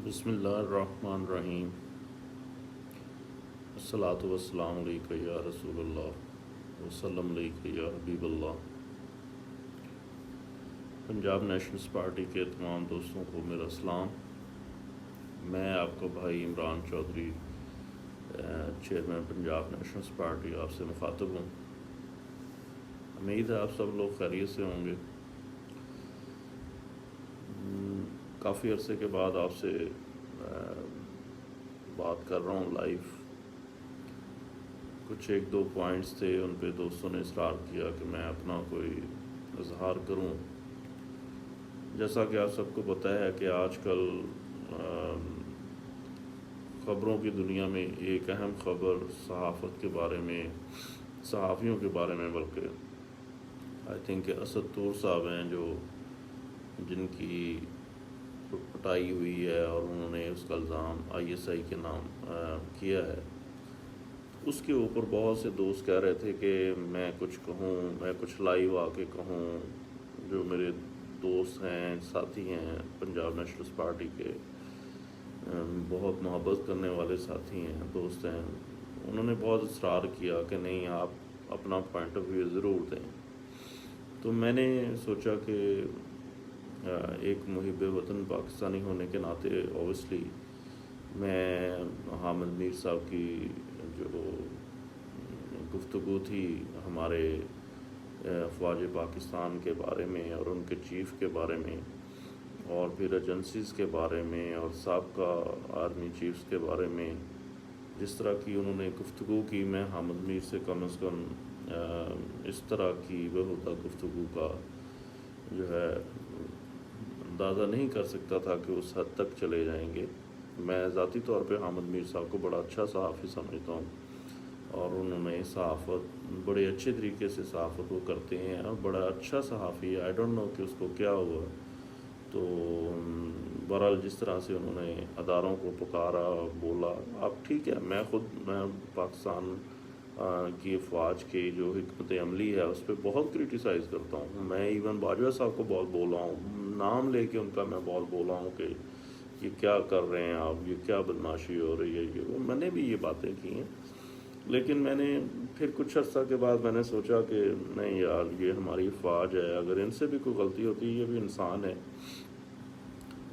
بسم اللہ الرحمن الرحیم۔ الصلاۃ والسلام علیکہ یا رسول اللہ وسلم علیکہ یا حبیب اللہ۔ پنجاب نیشنلسٹ پارٹی کے تمام دوستوں کو میرا سلام۔ میں آپ کا بھائی Imran Chaudhry, chairman Punjab Nationalist Party آپ سے مخاطب ہوں۔ امید ہے آپ سب لوگ خیریت سے ہوں گے۔ کافی عرصے کے بعد آپ سے بات کر رہا ہوں لائیو۔ کچھ ایک دو پوائنٹس تھے، ان پہ دوستوں نے اصرار کیا کہ میں اپنا کوئی اظہار کروں۔ جیسا کہ آپ سب کو پتہ ہے کہ آج کل خبروں کی دنیا میں ایک اہم خبر صحافت کے بارے میں، صحافیوں کے بارے میں، بلکہ آئی تھنک کہ اسد طور صاحب ہیں جن کی پٹائی ہوئی ہے اور انہوں نے اس کا الزام ISI کے نام کیا ہے۔ اس کے اوپر بہت سے دوست کہہ رہے تھے کہ میں کچھ کہوں، میں کچھ لائیو آ کے کہوں۔ جو میرے دوست ہیں، ساتھی ہیں، پنجاب نیشنلسٹ پارٹی کے بہت محبت کرنے والے ساتھی ہیں، دوست ہیں، انہوں نے بہت اصرار کیا کہ نہیں، آپ اپنا پوائنٹ آف ویو ضرور دیں۔ تو میں نے سوچا کہ ایک محب وطن پاکستانی ہونے کے ناطے اوبویسلی میں حامد میر صاحب کی جو گفتگو تھی ہمارے افواج پاکستان کے بارے میں اور ان کے چیف کے بارے میں، اور پھر ایجنسیز کے بارے میں اور سابقہ آرمی چیفز کے بارے میں، جس طرح کی انہوں نے گفتگو کی، میں حامد میر سے کم از کم اس طرح کی بہودہ گفتگو کا جو ہے اندازہ نہیں کر سکتا تھا کہ اس حد تک چلے جائیں گے۔ میں ذاتی طور پہ حامد میر صاحب کو بڑا اچھا صحافی سمجھتا ہوں، اور انہوں نے صحافت بڑے اچھے طریقے سے صحافت وہ کرتے ہیں، اور بڑا اچھا صحافی ہے۔ آئی ڈونٹ نو کہ اس کو کیا ہوا۔ تو بہرحال جس طرح سے انہوں نے اداروں کو پکارا، بولا، اب ٹھیک ہے، میں پاکستان کی افواج کی جو حکمت عملی ہے اس پہ بہت کرٹیسائز کرتا ہوں۔ میں ایون باجوہ صاحب کو بہت بولا ہوں، نام لے کے ان کا میں بہت بولا ہوں کہ یہ کیا کر رہے ہیں آپ، یہ کیا بدماشی ہو رہی ہے، یہ میں نے بھی یہ باتیں کی ہیں۔ لیکن میں نے پھر کچھ عرصہ کے بعد میں نے سوچا کہ نہیں یار، یہ ہماری افواج ہے، اگر ان سے بھی کوئی غلطی ہوتی ہے، یہ بھی انسان ہے،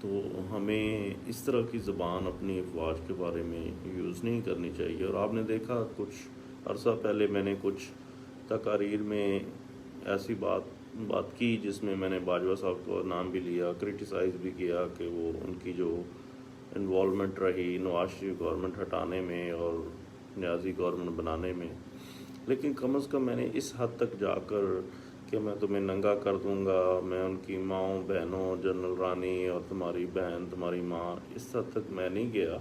تو ہمیں اس طرح کی زبان اپنی افواج کے بارے میں یوز نہیں کرنی چاہیے۔ اور آپ نے دیکھا کچھ عرصہ پہلے میں نے کچھ تقاریر میں ایسی بات کی جس میں نے باجوہ صاحب کو نام بھی لیا، کرٹیسائز بھی کیا کہ وہ ان کی جو انوالومنٹ رہی نواز شریف گورنمنٹ ہٹانے میں اور نیازی گورنمنٹ بنانے میں۔ لیکن کم از کم میں نے اس حد تک جا کر کہ میں تمہیں ننگا کر دوں گا، میں ان کی ماؤں بہنوں، جنرل رانی اور تمہاری بہن، تمہاری ماں، اس حد تک میں نہیں گیا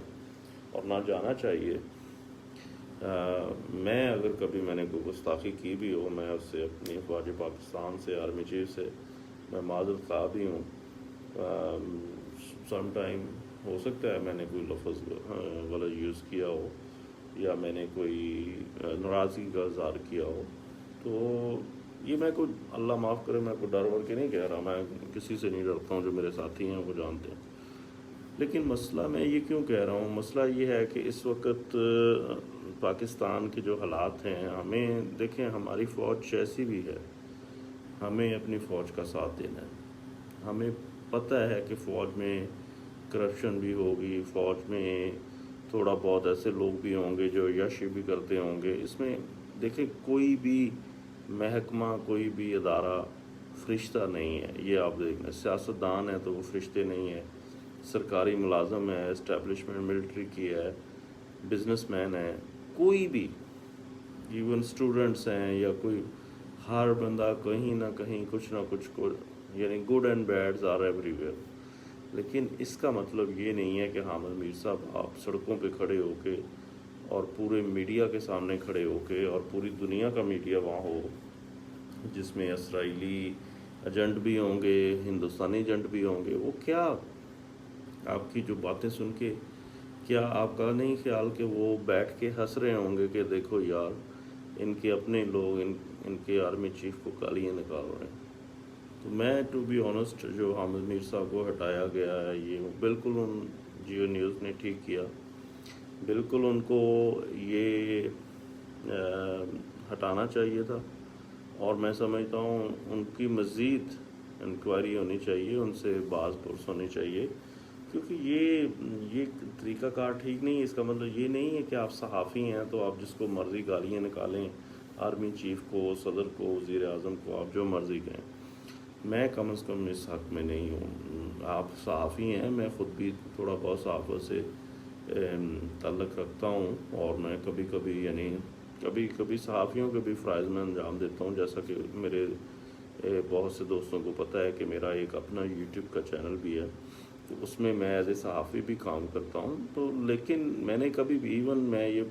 اور نہ جانا چاہیے۔ میں اگر کبھی میں نے کوئی گستاخی کی بھی ہو، میں اس سے اپنی افواج پاکستان سے، آرمی چیف سے میں معذرت خواہ بھی ہوں۔ سم ٹائم ہو سکتا ہے میں نے کوئی لفظ غلط یوز کیا ہو یا میں نے کوئی ناراضگی کا اظہار کیا ہو، تو یہ میں کوئی اللہ معاف کرے، میں کوئی ڈر ور کے نہیں کہہ رہا، میں کسی سے نہیں ڈرتا ہوں، جو میرے ساتھی ہیں وہ جانتے ہیں۔ لیکن مسئلہ میں یہ کیوں کہہ رہا ہوں، مسئلہ یہ ہے کہ اس وقت پاکستان کے جو حالات ہیں، ہمیں دیکھیں، ہماری فوج جیسی بھی ہے، ہمیں اپنی فوج کا ساتھ دینا ہے۔ ہمیں پتہ ہے کہ فوج میں کرپشن بھی ہوگی، فوج میں تھوڑا بہت ایسے لوگ بھی ہوں گے جو عیاشی بھی کرتے ہوں گے۔ اس میں دیکھیں، کوئی بھی محکمہ، کوئی بھی ادارہ فرشتہ نہیں ہے، یہ آپ دیکھیں۔ سیاستدان ہے تو وہ فرشتے نہیں ہیں، سرکاری ملازم ہے، اسٹیبلشمنٹ ملٹری کی ہے، بزنس مین ہے، کوئی بھی، ایون اسٹوڈنٹس ہیں یا کوئی، ہر بندہ کہیں نہ کہیں کچھ نہ کچھ یعنی good and bads are everywhere. لیکن اس کا مطلب یہ نہیں ہے کہ حامد میر صاحب آپ سڑکوں پہ کھڑے ہو کے اور پورے میڈیا کے سامنے کھڑے ہو کے، اور پوری دنیا کا میڈیا وہاں ہو، جس میں اسرائیلی ایجنٹ بھی ہوں گے، ہندوستانی ایجنٹ بھی ہوں گے، وہ کیا آپ کی جو باتیں سن کے، کیا آپ کا نہیں خیال کہ وہ بیٹھ کے ہنس رہے ہوں گے کہ دیکھو یار، ان کے اپنے لوگ ان کے آرمی چیف کو گالیاں نکال رہے ہیں۔ تو میں ٹو بی آنیسٹ، جو حامد میر صاحب کو ہٹایا گیا ہے، یہ بالکل جیو نیوز نے ٹھیک کیا، بالکل ان کو یہ ہٹانا چاہیے تھا، اور میں سمجھتا ہوں ان کی مزید انکوائری ہونی چاہیے، ان سے باز پرس ہونی چاہیے، کیونکہ یہ طریقہ کار ٹھیک نہیں ہے۔ اس کا مطلب یہ نہیں ہے کہ آپ صحافی ہیں تو آپ جس کو مرضی گالیاں نکالیں، آرمی چیف کو، صدر کو، وزیر اعظم کو، آپ جو مرضی کہیں۔ میں کم از کم اس حق میں نہیں ہوں۔ آپ صحافی ہیں، میں خود بھی تھوڑا بہت صحافت سے تعلق رکھتا ہوں، اور میں کبھی کبھی صحافیوں کے بھی فرائض میں انجام دیتا ہوں، جیسا کہ میرے بہت سے دوستوں کو پتہ ہے کہ میرا ایک اپنا یوٹیوب کا چینل بھی ہے، تو اس میں ایز اے صحافی بھی کام کرتا ہوں۔ تو لیکن میں نے کبھی بھی ایون میں یہ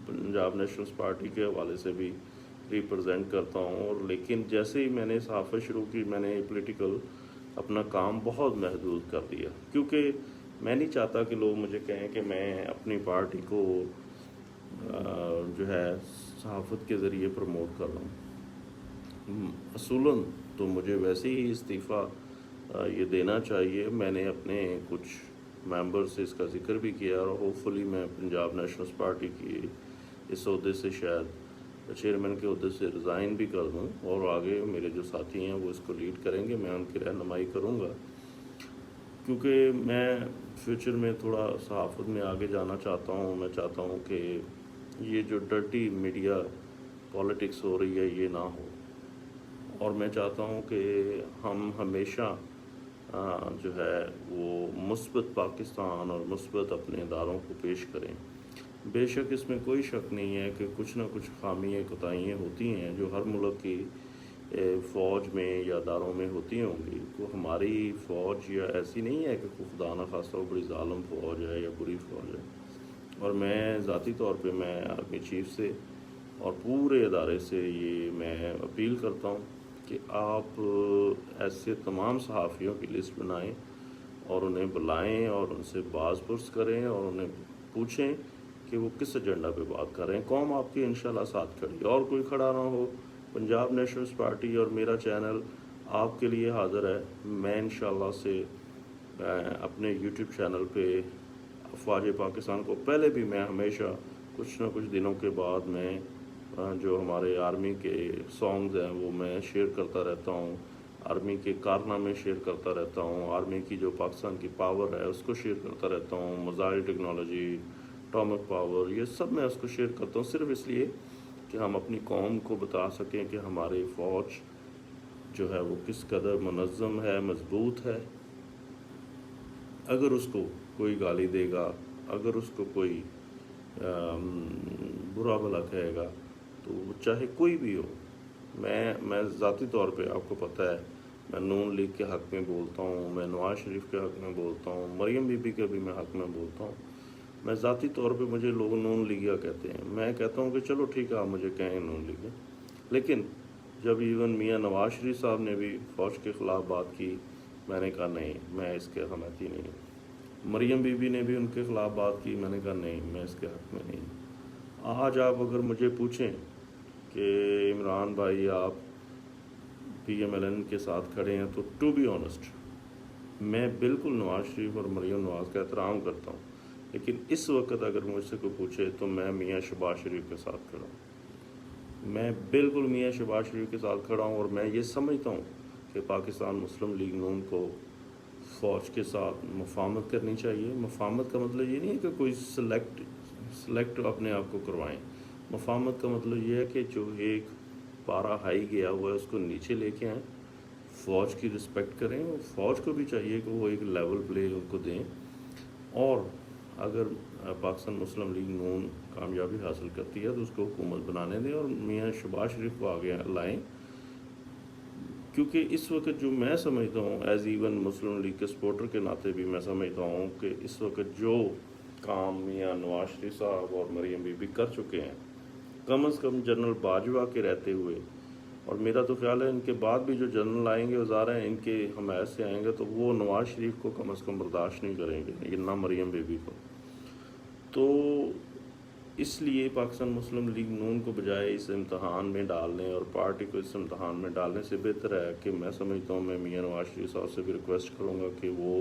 پنجاب نیشنلز پارٹی کے حوالے سے بھی ریپرزینٹ کرتا ہوں، اور لیکن جیسے ہی میں نے صحافت شروع کی، میں نے پولیٹیکل اپنا کام بہت محدود کر دیا، کیونکہ میں نہیں چاہتا کہ لوگ مجھے کہیں کہ میں اپنی پارٹی کو جو ہے صحافت کے ذریعے پروموٹ کر رہا ہوں۔ اصولاً تو مجھے ویسے ہی استعفیٰ یہ دینا چاہیے۔ میں نے اپنے کچھ ممبر سے اس کا ذکر بھی کیا، اور ہوپ فلی میں پنجاب نیشنلز پارٹی کی اس عہدے سے شاید چیئرمین کے عہدے سے ریزائن بھی کر دوں، اور آگے میرے جو ساتھی ہیں وہ اس کو لیڈ کریں گے، میں ان کی رہنمائی کروں گا، کیونکہ میں فیوچر میں تھوڑا صحافت میں آگے جانا چاہتا ہوں۔ میں چاہتا ہوں کہ یہ جو ڈرٹی میڈیا پالیٹکس ہو رہی ہے یہ نہ ہو، اور میں چاہتا ہوں کہ ہم ہمیشہ جو ہے وہ مثبت پاکستان اور مثبت اپنے اداروں کو پیش کریں۔ بے شک اس میں کوئی شک نہیں ہے کہ کچھ نہ کچھ خامیاں کوتاہیاں ہوتی ہیں جو ہر ملک کی فوج میں یا اداروں میں ہوتی ہوں گی۔ تو ہماری فوج یا ایسی نہیں ہے کہ خدا نخواستہ بڑی ظالم فوج ہے یا بری فوج ہے، اور میں ذاتی طور پہ میں آرمی چیف سے اور پورے ادارے سے یہ میں اپیل کرتا ہوں کہ آپ ایسے تمام صحافیوں کی لسٹ بنائیں اور انہیں بلائیں اور ان سے باز پرس کریں، اور انہیں پوچھیں کہ وہ کس ایجنڈا پہ بات کر رہے ہیں۔ قوم آپ کی انشاءاللہ ساتھ کھڑی ہے، اور کوئی کھڑا نہ ہو، پنجاب نیشنلز پارٹی اور میرا چینل آپ کے لیے حاضر ہے۔ میں انشاءاللہ سے اپنے یوٹیوب چینل پہ افواج پاکستان کو پہلے بھی میں ہمیشہ کچھ نہ کچھ دنوں کے بعد میں جو ہمارے آرمی کے سانگز ہیں وہ میں شیئر کرتا رہتا ہوں، آرمی کے کارنامے شیئر کرتا رہتا ہوں، آرمی کی جو پاکستان کی پاور ہے اس کو شیئر کرتا رہتا ہوں، میزائل ٹیکنالوجی، اٹامک پاور، یہ سب میں اس کو شیئر کرتا ہوں، صرف اس لیے کہ ہم اپنی قوم کو بتا سکیں کہ ہماری فوج جو ہے وہ کس قدر منظم ہے، مضبوط ہے۔ اگر اس کو کوئی گالی دے گا، اگر اس کو کوئی برا بھلا کہے گا، تو وہ چاہے کوئی بھی ہو، میں ذاتی طور پہ آپ کو پتہ ہے میں نون لیگ کے حق میں بولتا ہوں، میں نواز شریف کے حق میں بولتا ہوں، مریم بی بی کے بھی میں حق میں بولتا ہوں۔ میں ذاتی طور پہ مجھے لوگ نون لیگیا کہتے ہیں، میں کہتا ہوں کہ چلو ٹھیک ہے آپ مجھے کہیں نون لیگیا، لیکن جب ایون میاں نواز شریف صاحب نے بھی فوج کے خلاف بات کی، میں نے کہا نہیں میں اس کے حمایتی نہیں ہوں۔ مریم بی بی نے بھی ان کے خلاف بات کی، میں نے کہا نہیں میں اس کے حق میں نہیں ہوں۔ آج آپ اگر مجھے پوچھیں کہ عمران بھائی آپ پی ایم ایل این کے ساتھ کھڑے ہیں، تو ٹو بی آنیسٹ میں بالکل نواز شریف اور مریم نواز کا احترام کرتا ہوں، لیکن اس وقت اگر مجھ سے کوئی پوچھے تو میں میاں شہباز شریف کے ساتھ کھڑا ہوں، میں بالکل میاں شہباز شریف کے ساتھ کھڑا ہوں، اور میں یہ سمجھتا ہوں کہ پاکستان مسلم لیگ نون کو فوج کے ساتھ مفاہمت کرنی چاہیے۔ مفاہمت کا مطلب یہ نہیں ہے کہ کوئی سلیکٹ اپنے آپ کو کروائیں، مفاہمت کا مطلب یہ ہے کہ جو ایک پارا ہائی گیا ہوا ہے اس کو نیچے لے کے آئیں، فوج کی رسپیکٹ کریں، اور فوج کو بھی چاہیے کہ وہ ایک لیول پلے ان کو دیں، اور اگر پاکستان مسلم لیگ نون کامیابی حاصل کرتی ہے تو اس کو حکومت بنانے دیں اور میاں شہباز شریف کو آگے لائیں، کیونکہ اس وقت جو میں سمجھتا ہوں ایز ایون مسلم لیگ کے سپورٹر کے ناطے بھی میں سمجھتا ہوں کہ اس وقت جو کام میاں نواز شریف صاحب اور مریم بی بی کر چکے ہیں، کم از کم جنرل باجوہ کے رہتے ہوئے، اور میرا تو خیال ہے ان کے بعد بھی جو جنرل آئیں گے وزارہ ہیں ان کے حمایت سے آئیں گے، تو وہ نواز شریف کو کم از کم برداشت نہیں کریں گے، یہ نہ مریم بی بی کو۔ تو اس لیے پاکستان مسلم لیگ نون کو بجائے اس امتحان میں ڈالنے اور پارٹی کو اس امتحان میں ڈالنے سے بہتر ہے کہ میں سمجھتا ہوں میں میاں نواز شریف صاحب سے بھی ریکویسٹ کروں گا کہ وہ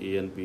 ANP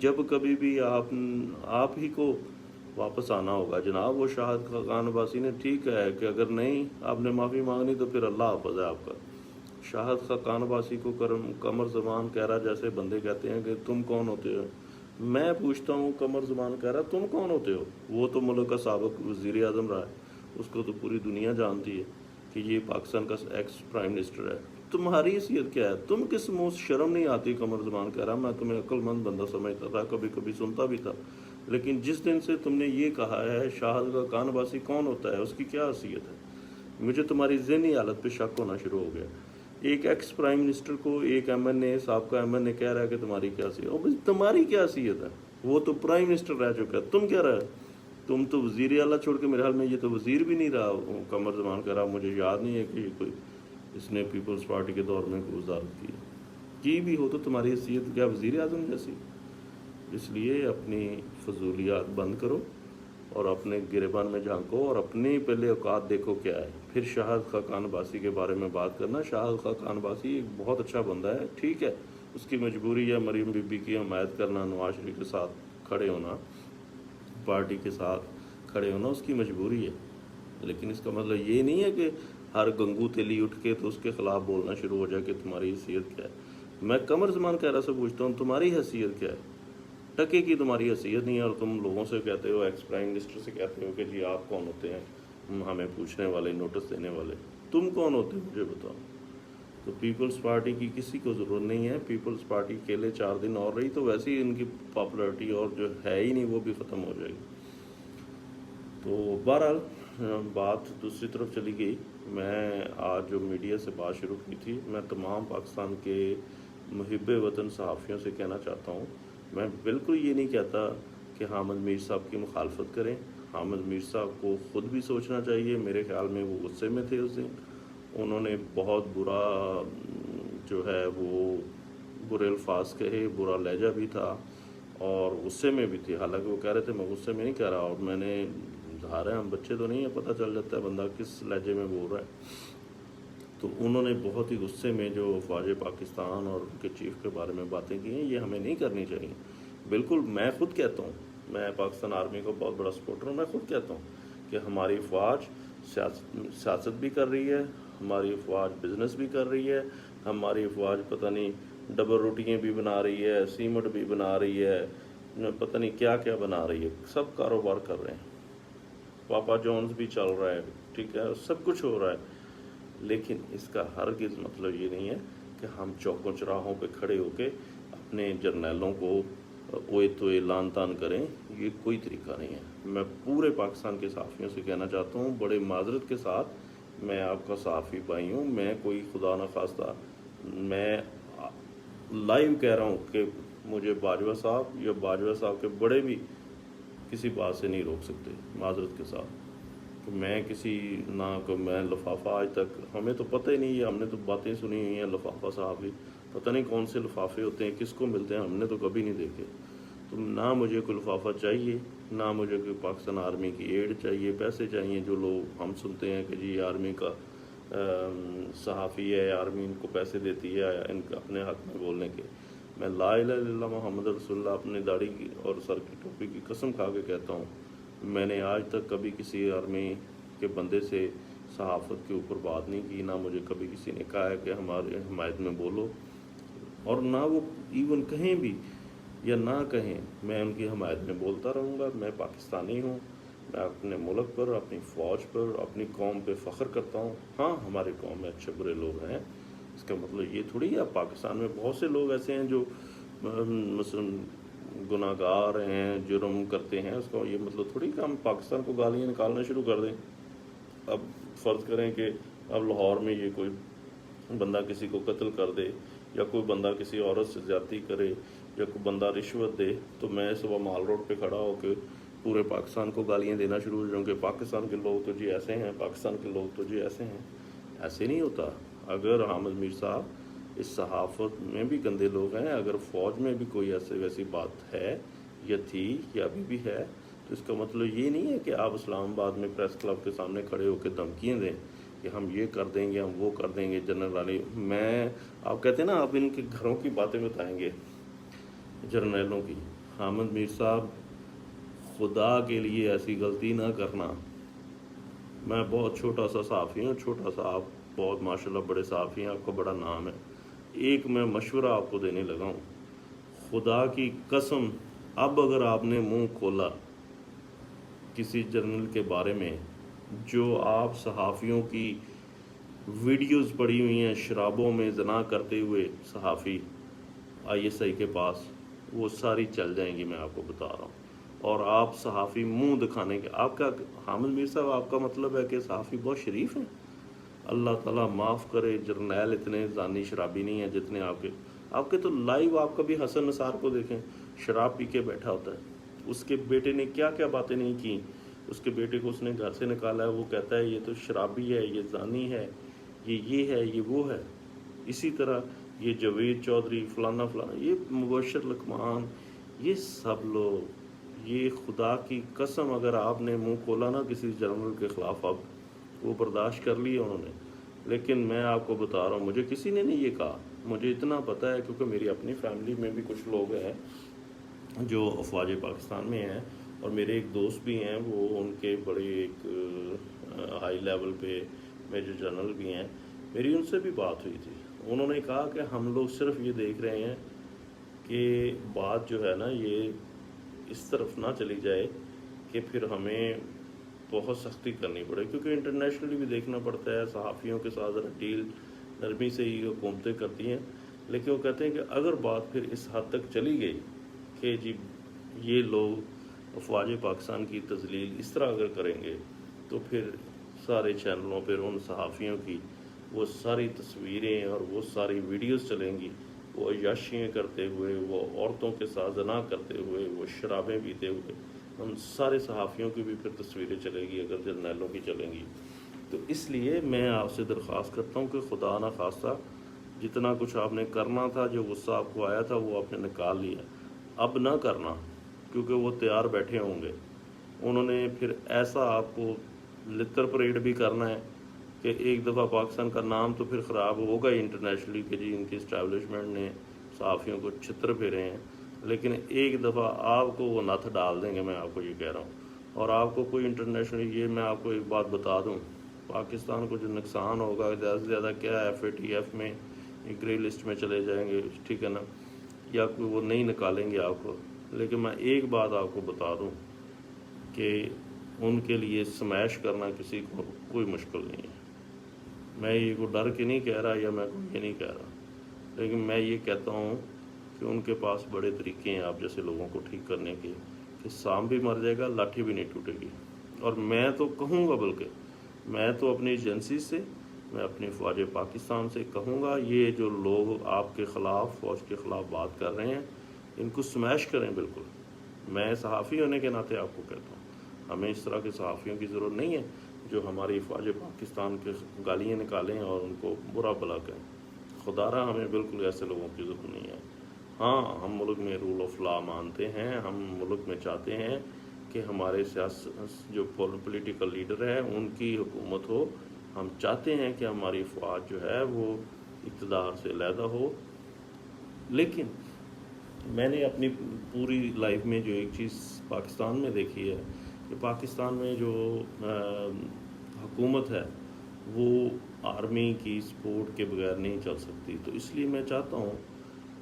جب کبھی بھی آپ ہی کو واپس آنا ہوگا جناب. وہ شاہد خاقان عباسی نے ٹھیک ہے کہ اگر نہیں آپ نے معافی مانگنی تو پھر اللہ حافظ ہے آپ کا. شاہد خاقان عباسی کو قمر زمان کہہ رہا جیسے بندے کہتے ہیں کہ تم کون ہوتے ہو. میں پوچھتا ہوں قمر زمان کہہ رہا تم کون ہوتے ہو. وہ تو ملک کا سابق وزیر اعظم رہا ہے, اس کو تو پوری دنیا جانتی ہے کہ یہ پاکستان کا ایکس پرائم منسٹر ہے. تمہاری حیثیت کیا ہے؟ تم کس منہ سے شرم نہیں آتی؟ قمر زمان کہہ رہا میں تمہیں عقل مند بندہ سمجھتا تھا, کبھی کبھی سنتا بھی تھا, لیکن جس دن سے تم نے یہ کہا ہے شاہد خاقان عباسی کون ہوتا ہے, اس کی کیا حیثیت ہے, مجھے تمہاری ذہنی حالت پہ شک ہونا شروع ہو گیا. ایک ایکس پرائم منسٹر کو ایک ایم این اے سابقہ ایم این اے کہہ رہا ہے کہ تمہاری کیا حیثیت ہے. تمہاری کیا حیثیت ہے؟ وہ تو پرائم منسٹر رہ چکا ہے, تم کیا رہے؟ تم تو وزیر اعلیٰ چھوڑ کے میرے حال میں یہ تو وزیر بھی نہیں رہا. قمر زمان کہہ رہا مجھے یاد نہیں ہے کہ یہ کوئی اس نے پیپلز پارٹی کے دور میں کوئی وزارت کی بھی ہو, تو تمہاری حیثیت کیا وزیر اعظم جیسی؟ اس لیے اپنی فضولیات بند کرو اور اپنے گریبان میں جھانکو اور اپنی پہلے اوقات دیکھو کیا ہے, پھر شاہد خاقان عباسی کے بارے میں بات کرنا. شاہد خاقان عباسی ایک بہت اچھا بندہ ہے, ٹھیک ہے, اس کی مجبوری ہے مریم بی بی کی حمایت کرنا, نواز شریف کے ساتھ کھڑے ہونا, پارٹی کے ساتھ کھڑے ہونا اس کی مجبوری ہے, لیکن اس کا مطلب یہ نہیں ہے کہ ہر گنگو تیلی اٹھ کے تو اس کے خلاف بولنا شروع ہو جائے کہ تمہاری حیثیت کیا ہے. میں قمر زمان کہہ رہا سے پوچھتا ہوں تمہاری حیثیت کیا ہے؟ ٹکے کی تمہاری حیثیت نہیں ہے, اور تم لوگوں سے کہتے ہو, ایکس پرائم منسٹر سے کہتے ہو کہ جی آپ کون ہوتے ہیں ہمیں پوچھنے والے, نوٹس دینے والے. تم کون ہوتے ہو مجھے بتاؤ. تو پیپلز پارٹی کی کسی کو ضرورت نہیں ہے. پیپلز پارٹی اکیلے 4 دن اور رہی تو ویسے ہی ان کی پاپولرٹی اور جو ہے ہی نہیں وہ بھی ختم ہو جائے گی. تو بہرحال بات دوسری طرف چلی گئی. میں آج جو میڈیا سے بات شروع کی تھی, میں تمام پاکستان کے محب وطن صحافیوں سے کہنا چاہتا ہوں, میں بالکل یہ نہیں کہتا کہ حامد میر صاحب کی مخالفت کریں. حامد میر صاحب کو خود بھی سوچنا چاہیے. میرے خیال میں وہ غصے میں تھے اس دن, انہوں نے بہت برا جو ہے وہ برے الفاظ کہے, برا لہجہ بھی تھا اور غصے میں بھی تھے. حالانکہ وہ کہہ رہے تھے میں غصے میں نہیں کہہ رہا, اور میں نے ظاہر ہے ہم بچے تو نہیں ہیں, پتہ چل جاتا ہے بندہ کس لہجے میں بول رہا ہے. تو انہوں نے بہت ہی غصے میں جو افواج پاکستان اور ان کے چیف کے بارے میں باتیں کی ہیں, یہ ہمیں نہیں کرنی چاہیے. بالکل میں خود کہتا ہوں, میں پاکستان آرمی کو بہت بڑا سپورٹر ہوں, میں خود کہتا ہوں کہ ہماری افواج سیاست بھی کر رہی ہے, ہماری افواج بزنس بھی کر رہی ہے, ہماری افواج پتہ نہیں ڈبل روٹیاں بھی بنا رہی ہے, سیمنٹ بھی بنا رہی ہے, پتہ نہیں کیا کیا بنا رہی ہے, سب کاروبار کر رہے ہیں. پاپا جونز بھی چل رہا ہے, ٹھیک ہے, سب کچھ ہو رہا ہے. لیکن اس کا ہرگز مطلب یہ نہیں ہے کہ ہم چوکوں چراہوں پہ کھڑے ہو کے اپنے جرنیلوں کو اوئے توئے لان تان کریں. یہ کوئی طریقہ نہیں ہے. میں پورے پاکستان کے صحافیوں سے کہنا چاہتا ہوں بڑے معذرت کے ساتھ, میں آپ کا صحافی بھائی ہوں, میں کوئی خدا نخواستہ میں لائیو کہہ رہا ہوں کہ مجھے باجوہ صاحب یا باجوہ صاحب کے بڑے بھی کسی بات سے نہیں روک سکتے, معذرت کے ساتھ. میں کسی نہ کہ میں لفافہ آج تک ہمیں تو پتہ ہی نہیں ہے, ہم نے تو باتیں سنی ہوئی ہیں لفافہ صاحب کی, پتہ نہیں کون سے لفافے ہوتے ہیں, کس کو ملتے ہیں, ہم نے تو کبھی نہیں دیکھے. تو نہ مجھے کوئی لفافہ چاہیے, نہ مجھے کوئی پاکستان آرمی کی ایڈ چاہیے, پیسے چاہیے جو لوگ ہم سنتے ہیں کہ جی آرمی کا صحافی ہے, آرمی ان کو پیسے دیتی ہے ان کا اپنے حق میں بولنے کے. میں لا الہ الا اللہ محمد رسول اللہ اپنی داڑھی کی اور سر کی ٹوپی کی قسم کھا کے کہتا ہوں, میں نے آج تک کبھی کسی آرمی کے بندے سے صحافت کے اوپر بات نہیں کی, نہ مجھے کبھی کسی نے کہا ہے کہ ہمارے حمایت میں بولو, اور نہ وہ ایون کہیں بھی یا نہ کہیں, میں ان کی حمایت میں بولتا رہوں گا. میں پاکستانی ہوں, میں اپنے ملک پر, اپنی فوج پر, اپنی قوم پہ فخر کرتا ہوں. ہاں ہماری قوم میں اچھے برے لوگ ہیں, اس کا مطلب یہ تھوڑی ہے. پاکستان میں بہت سے لوگ ایسے ہیں جو مثلاً گناہ گار ہیں, جرم کرتے ہیں, اس کا یہ مطلب تھوڑی کہ ہم پاکستان کو گالیاں نکالنا شروع کر دیں. اب فرض کریں کہ اب لاہور میں یہ کوئی بندہ کسی کو قتل کر دے, یا کوئی بندہ کسی عورت سے زیادتی کرے, یا کوئی بندہ رشوت دے, تو میں صبح مال روڈ پہ کھڑا ہو کے پورے پاکستان کو گالیاں دینا شروع ہو جاؤں کہ پاکستان کے لوگ تو جی ایسے ہیں, پاکستان کے لوگ تو جی ایسے ہیں. ایسے نہیں ہوتا. اگر حامد میر صاحب اس صحافت میں بھی گندے لوگ ہیں, اگر فوج میں بھی کوئی ایسے ویسی بات ہے یا تھی یا ابھی بھی ہے, تو اس کا مطلب یہ نہیں ہے کہ آپ اسلام آباد میں پریس کلب کے سامنے کھڑے ہو کے دھمکیاں دیں کہ ہم یہ کر دیں گے, ہم وہ کر دیں گے. جنرل علی, میں آپ کہتے ہیں نا آپ ان کے گھروں کی باتیں بتائیں گے جرنیلوں کی, حامد میر صاحب، خدا کے لیے ایسی غلطی نہ کرنا. میں بہت چھوٹا سا صحافی ہوں، چھوٹا سا، آپ بہت ماشاءاللہ بڑے صحافی ہیں، آپ کا بڑا نام ہے. ایک میں مشورہ آپ کو دینے لگا ہوں، خدا کی قسم، اب اگر آپ نے منہ کھولا کسی جرنل کے بارے میں، جو آپ صحافیوں کی ویڈیوز پڑی ہوئی ہیں شرابوں میں زنا کرتے ہوئے صحافی ISI کے پاس، وہ ساری چل جائیں گی، میں آپ کو بتا رہا ہوں. اور آپ صحافی منہ دکھانے کے، آپ کا حامد میر صاحب، آپ کا مطلب ہے کہ صحافی بہت شریف ہیں؟ اللہ تعالیٰ معاف کرے، جرنیل اتنے زانی شرابی نہیں ہیں جتنے آپ کے تو لائیو، آپ کبھی حسن نثار کو دیکھیں، شراب پی کے بیٹھا ہوتا ہے. اس کے بیٹے نے کیا کیا باتیں نہیں کی، اس کے بیٹے کو اس نے گھر سے نکالا ہے، وہ کہتا ہے یہ تو شرابی ہے، یہ زانی ہے، یہ ہے، یہ وہ ہے. اسی طرح یہ جاوید چودھری، فلانا فلانا، یہ مبشر لقمان، یہ سب لوگ، یہ خدا کی قسم اگر آپ نے منہ کھولا نا کسی جرنل کے خلاف، اب وہ برداشت کر لی انہوں نے. لیکن میں آپ کو بتا رہا ہوں، مجھے کسی نے نہیں یہ کہا، مجھے اتنا پتہ ہے کیونکہ میری اپنی فیملی میں بھی کچھ لوگ ہیں جو افواج پاکستان میں ہیں، اور میرے ایک دوست بھی ہیں، وہ ان کے بڑے ایک ہائی لیول پہ میجر جنرل بھی ہیں. میری ان سے بھی بات ہوئی تھی، انہوں نے کہا کہ ہم لوگ صرف یہ دیکھ رہے ہیں کہ بات جو ہے نا یہ اس طرف نہ چلی جائے کہ پھر ہمیں بہت سختی کرنی پڑے، کیونکہ انٹرنیشنلی بھی دیکھنا پڑتا ہے، صحافیوں کے ساتھ ذرا ڈیل نرمی سے ہی حکومتیں کرتی ہیں. لیکن وہ کہتے ہیں کہ اگر بات پھر اس حد تک چلی گئی کہ جی یہ لوگ افواج پاکستان کی تذلیل اس طرح اگر کریں گے، تو پھر سارے چینلوں پہ ان صحافیوں کی وہ ساری تصویریں اور وہ ساری ویڈیوز چلیں گی، وہ عیاشیاں کرتے ہوئے، وہ عورتوں کے ساتھ زنا کرتے ہوئے، وہ شرابیں پیتے ہوئے، ان سارے صحافیوں کی بھی پھر تصویریں چلے گی اگر جرنیلوں کی چلیں گی. تو اس لیے میں آپ سے درخواست کرتا ہوں کہ خدا نہ خواستہ جتنا کچھ آپ نے کرنا تھا، جو غصہ آپ کو آیا تھا، وہ آپ نے نکال لیا، اب نہ کرنا، کیونکہ وہ تیار بیٹھے ہوں گے. انہوں نے پھر ایسا آپ کو لتر پریڈ بھی کرنا ہے کہ ایک دفعہ پاکستان کا نام تو پھر خراب ہوگا ہی انٹرنیشنلی کہ جی ان کی اسٹیبلشمنٹ نے صحافیوں کو چھتر پھیرے ہیں، لیکن ایک دفعہ آپ کو وہ نتھ ڈال دیں گے، میں آپ کو یہ کہہ رہا ہوں. اور آپ کو کوئی انٹرنیشنل، یہ میں آپ کو ایک بات بتا دوں، پاکستان کو جو نقصان ہوگا زیادہ سے زیادہ کیا ہے، FATF میں گرے لسٹ میں چلے جائیں گے، ٹھیک ہے نا، یا کوئی وہ نہیں نکالیں گے آپ کو. لیکن میں ایک بات آپ کو بتا دوں کہ ان کے لیے سمیش کرنا کسی کو کوئی مشکل نہیں ہے. میں یہ کو ڈر کے نہیں کہہ رہا، یا میں یہ نہیں کہہ رہا، لیکن میں یہ کہتا ہوں کہ ان کے پاس بڑے طریقے ہیں آپ جیسے لوگوں کو ٹھیک کرنے کے، کہ سام بھی مر جائے گا، لاٹھی بھی نہیں ٹوٹے گی. اور میں تو کہوں گا، بلکہ میں تو اپنی ایجنسی سے، میں اپنی فوج پاکستان سے کہوں گا، یہ جو لوگ آپ کے خلاف، فوج کے خلاف بات کر رہے ہیں، ان کو سمیش کریں. بالکل، میں صحافی ہونے کے ناطے آپ کو کہتا ہوں، ہمیں اس طرح کے صحافیوں کی ضرورت نہیں ہے جو ہماری فوج پاکستان کے گالیاں نکالیں اور ان کو برا بھلا کہیں. خدا را ہمیں بالکل ایسے لوگوں کی ضرورت نہیں ہے. ہاں، ہم ملک میں رول آف لا مانتے ہیں، ہم ملک میں چاہتے ہیں کہ ہمارے جو پولیٹیکل لیڈر ہیں ان کی حکومت ہو، ہم چاہتے ہیں کہ ہماری فوج جو ہے وہ اقتدار سے علیحدہ ہو. لیکن میں نے اپنی پوری لائف میں جو ایک چیز پاکستان میں دیکھی ہے کہ پاکستان میں جو حکومت ہے وہ آرمی کی سپورٹ کے بغیر نہیں چل سکتی. تو اس لیے میں چاہتا ہوں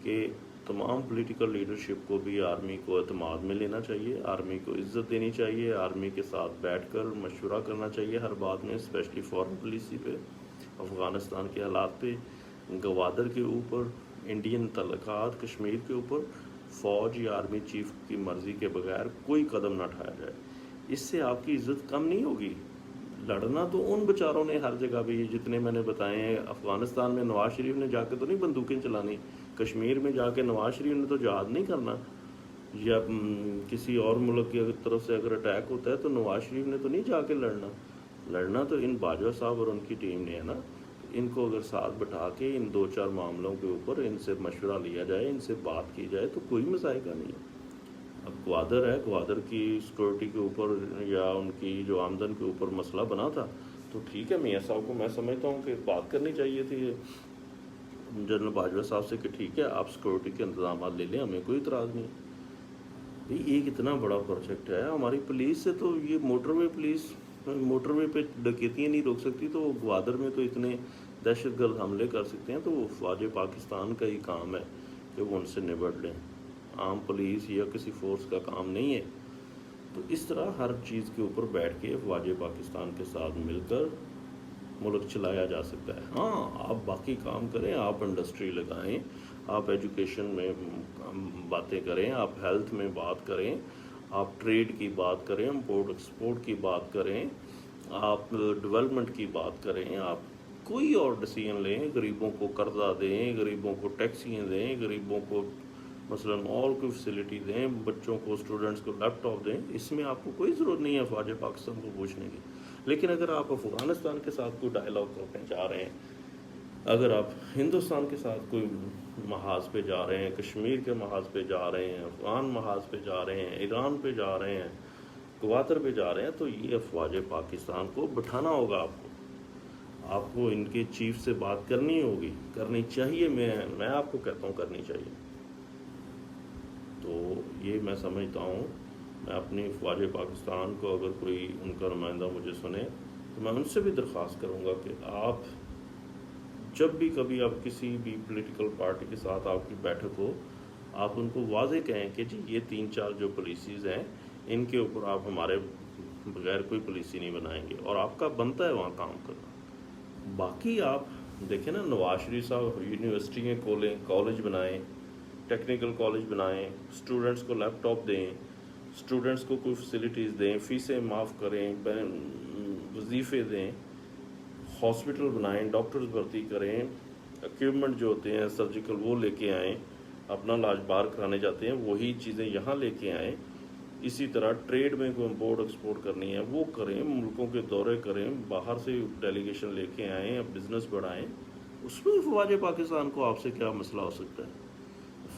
کہ تمام پولیٹیکل لیڈرشپ کو بھی آرمی کو اعتماد میں لینا چاہیے، آرمی کو عزت دینی چاہیے، آرمی کے ساتھ بیٹھ کر مشورہ کرنا چاہیے ہر بات میں، اسپیشلی فارن پالیسی پہ، افغانستان کے حالات پہ، گوادر کے اوپر، انڈین تعلقات کشمیر کے اوپر. فوج یا آرمی چیف کی مرضی کے بغیر کوئی قدم نہ اٹھایا جائے. اس سے آپ کی عزت کم نہیں ہوگی. لڑنا تو ان بیچاروں نے ہر جگہ بھی، جتنے میں نے بتائے ہیں، افغانستان میں نواز شریف نے جا کے تو نہیں بندوقیں چلانی، کشمیر میں جا کے نواز شریف نے تو جہاد نہیں کرنا، یا کسی اور ملک کی طرف سے اگر اٹیک ہوتا ہے تو نواز شریف نے تو نہیں جا کے لڑنا تو ان باجوہ صاحب اور ان کی ٹیم نے ہے نا. ان کو اگر ساتھ بٹھا کے ان 2-4 معاملوں کے اوپر ان سے مشورہ لیا جائے، ان سے بات کی جائے، تو کوئی مذائقہ نہیں ہے. اب گوادر ہے، گوادر کی سیکورٹی کے اوپر یا ان کی جو آمدن کے اوپر مسئلہ بنا تھا، تو ٹھیک ہے، میاں صاحب کو میں سمجھتا ہوں کہ بات کرنی چاہیے تھی جنرل باجوہ صاحب سے کہ ٹھیک ہے آپ سیکورٹی کے انتظامات لے لیں، ہمیں کوئی اعتراض نہیں. ایک اتنا بڑا پروجیکٹ ہے ہماری پولیس سے، تو یہ موٹر وے پہ ڈکیتیاں نہیں روک سکتی، تو وہ گوادر میں تو اتنے دہشت گرد حملے کر سکتے ہیں، تو وہ فوج پاکستان کا ہی کام ہے کہ وہ ان سے نبٹ لیں، عام پولیس یا کسی فورس کا کام نہیں ہے۔ تو اس طرح ہر چیز کے اوپر بیٹھ کے فوج پاکستان کے ساتھ مل کر ملک چلایا جا سکتا ہے۔ ہاں، آپ باقی کام کریں، آپ انڈسٹری لگائیں، آپ ایجوکیشن میں باتیں کریں، آپ ہیلتھ میں بات کریں، آپ ٹریڈ کی بات کریں، امپورٹ ایکسپورٹ کی بات کریں، آپ ڈیولپمنٹ کی بات کریں، آپ کوئی اور ڈیسیژن لیں، غریبوں کو قرضہ دیں، غریبوں کو ٹیکسیاں دیں، غریبوں کو مثلاً اور کوئی فیسلٹی دیں، بچوں کو اسٹوڈنٹس کو لیپ ٹاپ دیں، اس میں آپ کو کوئی ضرورت نہیں ہے فوج پاکستان کو پوچھنے کی۔ لیکن اگر آپ افغانستان کے ساتھ کوئی ڈائلاگ کرنے جا رہے ہیں، اگر آپ ہندوستان کے ساتھ کوئی محاذ پہ جا رہے ہیں، کشمیر کے محاذ پہ جا رہے ہیں، افغان محاذ پہ جا رہے ہیں، ایران پہ جا رہے ہیں، کواتر پہ جا رہے ہیں، تو یہ افواج پاکستان کو بٹھانا ہوگا آپ کو ان کے چیف سے بات کرنی ہوگی، کرنی چاہیے، میں آپ کو کہتا ہوں کرنی چاہیے۔ تو یہ میں سمجھتا ہوں، میں اپنی افواج پاکستان کو اگر کوئی ان کا نمائندہ مجھے سنے تو میں ان سے بھی درخواست کروں گا کہ آپ جب بھی کبھی آپ کسی بھی پولیٹیکل پارٹی کے ساتھ آپ کی بیٹھک ہو، آپ ان کو واضح کہیں کہ جی یہ 3-4 جو پالیسیز ہیں ان کے اوپر آپ ہمارے بغیر کوئی پالیسی نہیں بنائیں گے، اور آپ کا بنتا ہے وہاں کام کرنا۔ باقی آپ دیکھیں نا، نواز شریف صاحب یونیورسٹیاں کھولیں، کالج بنائیں، ٹیکنیکل کالج بنائیں، اسٹوڈنٹس کو لیپ ٹاپ دیں، اسٹوڈنٹس کو کوئی فیسلٹیز دیں، فیسیں معاف کریں، وظیفے دیں، ہاسپٹل بنائیں، ڈاکٹرز بھرتی کریں، اکوپمنٹ جو ہوتے ہیں سرجیکل وہ لے کے آئیں، اپنا علاج باہر کرانے جاتے ہیں وہی چیزیں یہاں لے کے آئیں۔ اسی طرح ٹریڈ میں کوئی امپورٹ ایکسپورٹ کرنی ہے وہ کریں، ملکوں کے دورے کریں، باہر سے ڈیلیگیشن لے کے آئیں، اب بزنس بڑھائیں۔ اس میں فوج پاکستان کو آپ سے کیا مسئلہ ہو سکتا ہے؟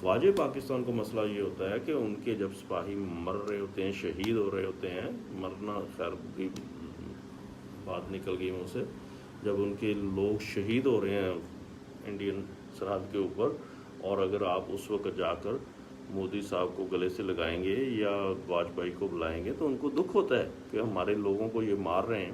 فوج پاکستان کو مسئلہ یہ ہوتا ہے کہ ان کے جب سپاہی مر رہے ہوتے ہیں، شہید ہو رہے ہوتے ہیں، مرنا خیر بھی بات نکل گئی منہ سے، جب ان کے لوگ شہید ہو رہے ہیں انڈین سرحد کے اوپر، اور اگر آپ اس وقت جا کر مودی صاحب کو گلے سے لگائیں گے یا واجپئی کو بلائیں گے تو ان کو دکھ ہوتا ہے کہ ہمارے لوگوں کو یہ مار رہے ہیں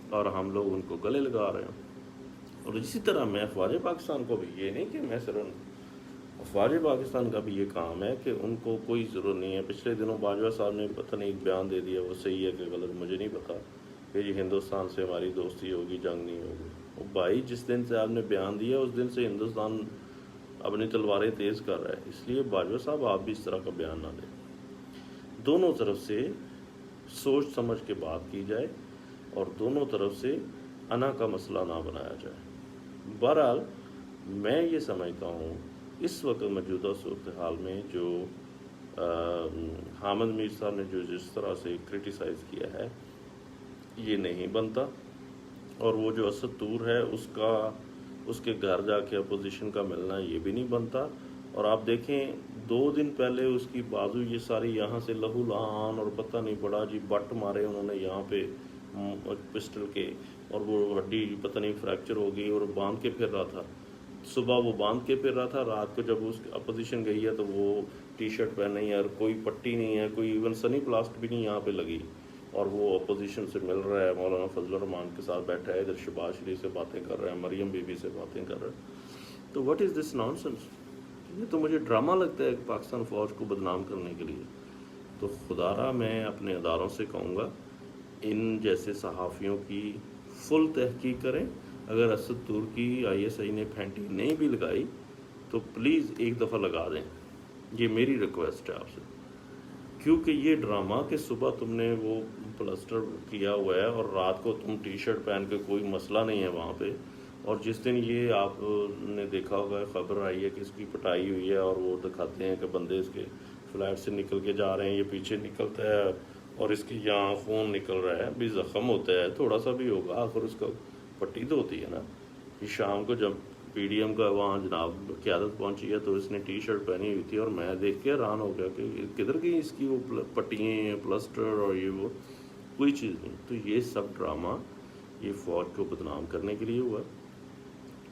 اور ہم لوگ ان کو گلے لگا رہے ہیں۔ اور اسی طرح میں فوج پاکستان کو بھی، یہ نہیں کہ میں صرف فوج پاکستان کا بھی یہ کام ہے کہ ان کو کوئی ضرورت نہیں ہے۔ پچھلے دنوں باجوہ صاحب نے پتہ نہیں ایک بیان دے دیا، وہ صحیح ہے کہ غلط مجھے نہیں پتا، کہ یہ ہندوستان سے ہماری دوستی ہوگی، جنگ نہیں ہوگی۔ وہ بھائی جس دن سے آپ نے بیان دیا اس دن سے ہندوستان اپنی تلواریں تیز کر رہا ہے، اس لیے باجوہ صاحب آپ بھی اس طرح کا بیان نہ دیں۔ دونوں طرف سے سوچ سمجھ کے بات کی جائے اور دونوں طرف سے انا کا مسئلہ نہ بنایا جائے۔ بہرحال میں یہ سمجھتا ہوں اس وقت موجودہ صورتحال میں جو حامد میر صاحب نے جو جس طرح سے کرٹیسائز کیا ہے یہ نہیں بنتا، اور وہ جو اسد طور ہے اس کے گھر جا کے اپوزیشن کا ملنا یہ بھی نہیں بنتا۔ اور آپ دیکھیں 2 دن پہلے اس کی بازو یہ ساری یہاں سے لہو لہان اور پتہ نہیں بڑا جی بٹ مارے انہوں نے یہاں پہ پسٹل کے، اور وہ ہڈی پتہ نہیں فریکچر ہو گئی اور باندھ کے پھر رہا تھا۔ صبح وہ باندھ کے پھر رہا تھا، رات کو جب اس اپوزیشن گئی ہے تو وہ ٹی شرٹ پہنے ہے اور کوئی پٹی نہیں ہے، کوئی ایون سنی پلاسٹ بھی نہیں یہاں پہ لگی، اور وہ اپوزیشن سے مل رہا ہے، مولانا فضل الرحمان کے ساتھ بیٹھا ہے، ادھر شہباز شریف سے باتیں کر رہا ہے، مریم بی بی سے باتیں کر رہا ہے۔ تو what is this naan sense? یہ تو مجھے ڈرامہ لگتا ہے پاکستان فوج کو بدنام کرنے کے لیے۔ تو خدا را میں اپنے اداروں سے کہوں گا ان جیسے صحافیوں کی فل تحقیق کریں۔ اگر اسد طور کی ISI نے پھینٹی نہیں بھی لگائی تو پلیز ایک دفعہ لگا دیں، یہ میری ریکویسٹ ہے آپ سے، کیونکہ یہ ڈرامہ کہ صبح تم نے وہ پلسٹر کیا ہوا ہے اور رات کو تم ٹی شرٹ پہن کے، کوئی مسئلہ نہیں ہے وہاں پہ، اور جس دن یہ آپ نے دیکھا ہوگا خبر آئی ہے کہ اس کی پٹائی ہوئی ہے اور وہ دکھاتے ہیں کہ بندے اس کے فلیٹ سے نکل کے جا رہے ہیں، یہ پیچھے نکلتا ہے اور اس کی یہاں خون نکل رہا ہے، بھی زخم ہوتا ہے، تھوڑا سا بھی ہوگا، آخر اس کا پٹی تو ہوتی ہے نا۔ یہ شام کو جب PDM کا وہاں جناب قیادت پہنچی ہے تو اس نے ٹی شرٹ پہنی ہوئی تھی، اور میں دیکھ کے حیران ہو گیا کہ کدھر گئی اس کی وہ پٹیاں، پلسٹر اور یہ وہ، کوئی چیز نہیں۔ تو یہ سب ڈرامہ یہ فوج کو بدنام کرنے کے لیے ہوا۔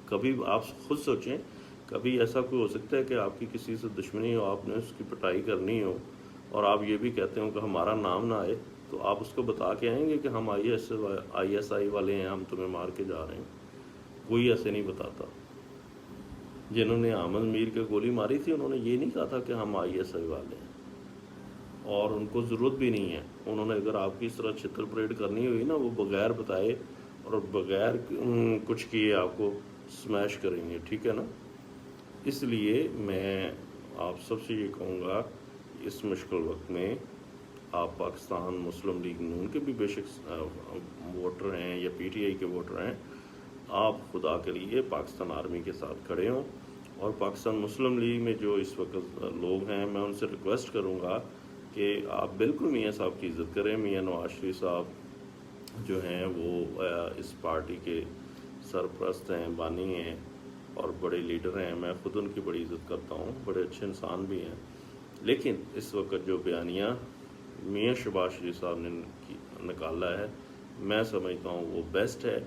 کبھی آپ خود سوچیں، کبھی ایسا کوئی ہو سکتا ہے کہ آپ کی کسی سے دشمنی ہو، آپ نے اس کی پٹائی کرنی ہو اور آپ یہ بھی کہتے ہو کہ ہمارا نام نہ آئے، تو آپ اس کو بتا کے آئیں گے کہ ہم آئی ایس آئی والے ہیں، ہم تمہیں مار کے جا رہے ہیں؟ کوئی ایسے نہیں بتاتا۔ جنہوں نے احمد میر کے گولی ماری تھی انہوں نے یہ نہیں کہا تھا کہ ہم آئی ایس آئی والے ہیں، اور ان کو ضرورت بھی نہیں ہے۔ انہوں نے اگر آپ کی اس طرح چھتر پریڈ کرنی ہوئی نا، وہ بغیر بتائے اور بغیر کچھ کیے آپ کو سمیش کریں گے، ٹھیک ہے نا؟ اس لیے میں آپ سب سے یہ کہوں گا، اس مشکل وقت میں آپ پاکستان مسلم لیگ نون کے بھی بے شک ووٹر ہیں یا پی ٹی آئی کے ووٹر ہیں، آپ خدا کے لیے پاکستان آرمی کے ساتھ کھڑے ہوں، اور پاکستان مسلم لیگ میں جو اس وقت لوگ ہیں میں ان سے ریکویسٹ کروں گا کہ آپ بالکل میاں صاحب کی عزت کریں۔ میاں نواز شریف صاحب جو ہیں وہ اس پارٹی کے سرپرست ہیں، بانی ہیں اور بڑے لیڈر ہیں، میں خود ان کی بڑی عزت کرتا ہوں، بڑے اچھے انسان بھی ہیں، لیکن اس وقت جو بیانیہ میاں شہباز شریف صاحب نے نکالا ہے، میں سمجھتا ہوں وہ بیسٹ ہے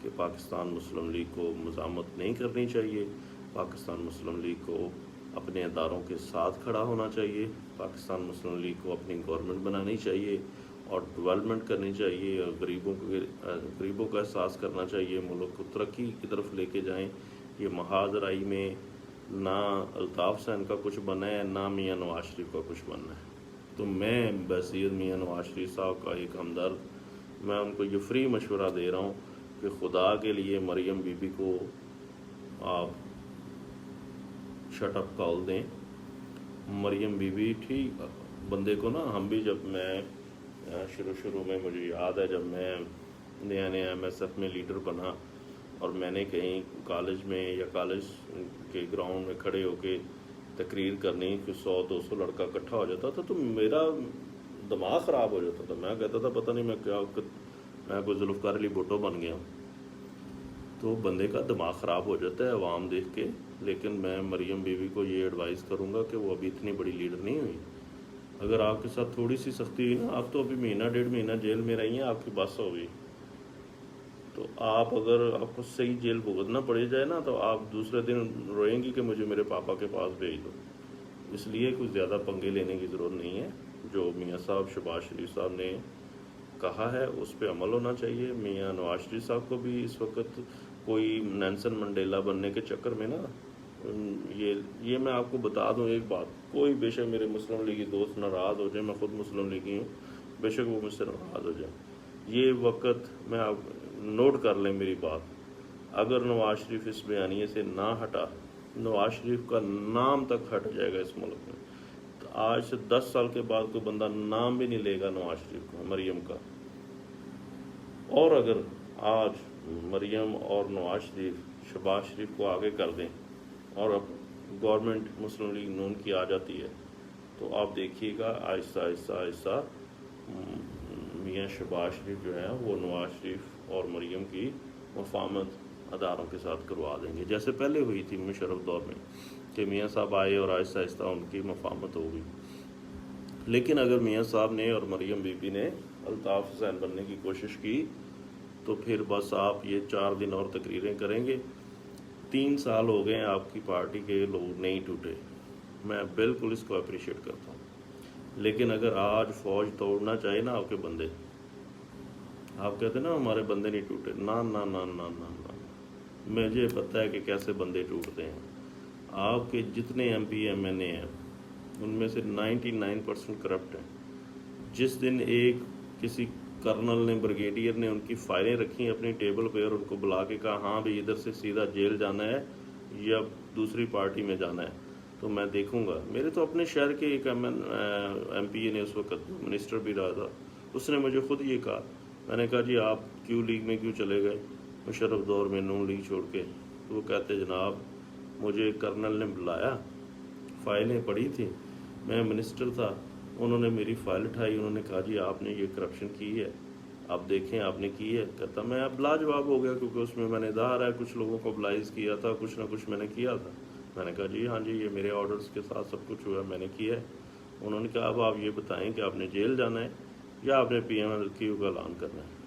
کہ پاکستان مسلم لیگ کو مزاحمت نہیں کرنی چاہیے، پاکستان مسلم لیگ کو اپنے اداروں کے ساتھ کھڑا ہونا چاہیے، پاکستان مسلم لیگ کو اپنی گورنمنٹ بنانی چاہیے اور ڈیولپمنٹ کرنی چاہیے، اور غریبوں کا احساس کرنا چاہیے، ملک کو ترقی کی طرف لے کے جائیں۔ یہ محاذ رائی میں نہ الطاف حسین کا کچھ بنا ہے، نہ میاں نواز شریف کا کچھ بننا ہے۔ تو میں بحیثیت میاں نواز شریف صاحب کا ایک ہمدرد، میں ان کو یہ فری مشورہ دے رہا ہوں کہ خدا کے لیے مریم بی بی کو آپ شٹ اپ کال دیں۔ مریم بی بی ٹھیک بندے کو نا، ہم بھی جب میں شروع میں مجھے یاد ہے جب میں نیا ایم ایس ایف میں لیڈر بنا اور میں نے کہیں کالج میں یا کالج کے گراؤنڈ میں کھڑے ہو کے تقریر کرنی کہ 100-200 لڑکا اکٹھا ہو جاتا تھا تو میرا دماغ خراب ہو جاتا تھا، میں کہتا تھا پتہ نہیں میں کوئی ذوالفقار علی بھٹو بن گیا ہوں۔ تو بندے کا دماغ خراب ہو جاتا ہے عوام دیکھ کے، لیکن میں مریم بی بی کو یہ ایڈوائز کروں گا کہ وہ ابھی اتنی بڑی لیڈر نہیں ہوئی، اگر آپ کے ساتھ تھوڑی سی سختی ہوئی نا، آپ تو ابھی مہینہ 1.5 مہینہ جیل میں رہی ہیں، آپ کی بس ہو گئی، تو اگر آپ کو صحیح جیل بھگتنا پڑ جائے نا تو آپ دوسرے دن روئیں گی کہ مجھے میرے پاپا کے پاس بھیج دو۔ اس لیے کچھ زیادہ پنگے لینے کی ضرورت نہیں ہے، جو میاں صاحب شہباز شریف صاحب نے کہا ہے اس پہ عمل ہونا چاہیے۔ میاں نواز شریف صاحب کو بھی اس وقت کوئی نیلسن منڈیلا بننے کے چکر میں نا، یہ میں آپ کو بتا دوں ایک بات، کوئی بے شک میرے مسلم لیگی دوست ناراض ہو جائے، میں خود مسلم لیگی ہوں، بے شک وہ مجھ سے ناراض ہو جائیں، یہ وقت میں آپ نوٹ کر لیں میری بات، اگر نواز شریف اس بیانیے سے نہ ہٹا، نواز شریف کا نام تک ہٹ جائے گا اس ملک میں، تو آج سے 10 سال کے بعد کوئی بندہ نام بھی نہیں لے گا نواز شریف کا، مریم کا۔ اور اگر آج مریم اور نواز شریف شہباز شریف کو آگے کر دیں اور اب گورنمنٹ مسلم لیگ نون کی آ جاتی ہے، تو آپ دیکھیے گا آہستہ آہستہ آہستہ میاں شہباز شریف جو ہے وہ نواز شریف اور مریم کی مفاہمت اداروں کے ساتھ کروا دیں گے، جیسے پہلے ہوئی تھی مشرف دور میں کہ میاں صاحب آئے اور آہستہ آہستہ ان کی مفاہمت ہو گئی۔ لیکن اگر میاں صاحب نے اور مریم بی بی نے الطاف حسین بننے کی کوشش کی تو پھر بس آپ یہ 4 دن اور تقریریں کریں گے۔ 3 سال ہو گئے ہیں آپ کی پارٹی کے لوگ نہیں ٹوٹے، میں بالکل اس کو اپریشیٹ کرتا ہوں، لیکن اگر آج فوج توڑنا چاہے نا آپ کے بندے، آپ کہتے ہیں نا ہمارے بندے نہیں ٹوٹے، نہ نہ نہ نہ نہ نہ، مجھے پتہ ہے کہ کیسے بندے ٹوٹتے ہیں۔ آپ کے جتنے ایم پی ایم این اے ہیں ان میں سے 99% کرپٹ ہیں۔ جس دن کسی کرنل نے بریگیڈیئر نے ان کی فائلیں رکھی اپنی ٹیبل پہ اور ان کو بلا کے کہا ہاں بھی ادھر سے سیدھا جیل جانا ہے یا دوسری پارٹی میں جانا ہے، تو میں دیکھوں گا۔ میرے تو اپنے شہر کے ایک ایم پی اے نے اس وقت منسٹر بھی رہا تھا، اس نے مجھے خود یہ کہا، میں نے کہا جی آپ کیوں لیگ میں کیوں چلے گئے مشرف دور میں نون لیگ چھوڑ کے؟ تو وہ کہتے جناب مجھے کرنل نے بلایا، فائلیں پڑھی تھیں، میں منسٹر تھا، انہوں نے میری فائل اٹھائی، انہوں نے کہا جی آپ نے یہ کرپشن کی ہے، آپ دیکھیں آپ نے کی ہے۔ کہتا میں اب لاجواب ہو گیا کیونکہ اس میں نے ظاہر ہے کچھ لوگوں کو بلائز کیا تھا، کچھ نہ کچھ میں نے کیا تھا۔ میں نے کہا جی ہاں جی یہ میرے آرڈرز کے ساتھ سب کچھ ہوا، میں نے کیا ہے۔ انہوں نے کہا اب آپ یہ بتائیں کہ آپ نے جیل جانا ہے یا آپ نے پی ایم ایل کیو کا اعلان کرنا ہے؟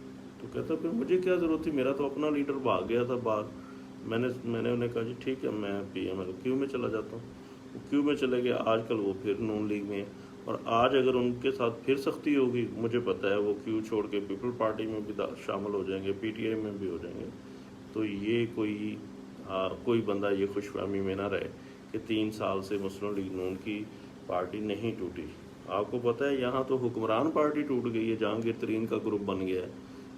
تو کہتا پھر مجھے کیا ضرورت تھی، میرا تو اپنا لیڈر بھاگ گیا تھا باہر۔ میں نے انہیں کہا جی ٹھیک ہے میں پی ایم ایل کیو میں چلا جاتا ہوں۔ کیو میں چلے گئے، آج کل وہ پھر نون لیگ میں ہیں۔ اور آج اگر ان کے ساتھ پھر سختی ہوگی، مجھے پتہ ہے وہ کیو چھوڑ کے پیپل پارٹی میں بھی شامل ہو جائیں گے، پی ٹی آئی میں بھی ہو جائیں گے. تو یہ کوئی بندہ یہ خوش فہمی میں نہ رہے کہ 3 سال سے مسلم لیگ نون کی پارٹی نہیں ٹوٹی. آپ کو پتہ ہے یہاں تو حکمران پارٹی ٹوٹ گئی ہے، جہانگیر ترین کا گروپ بن گیا ہے،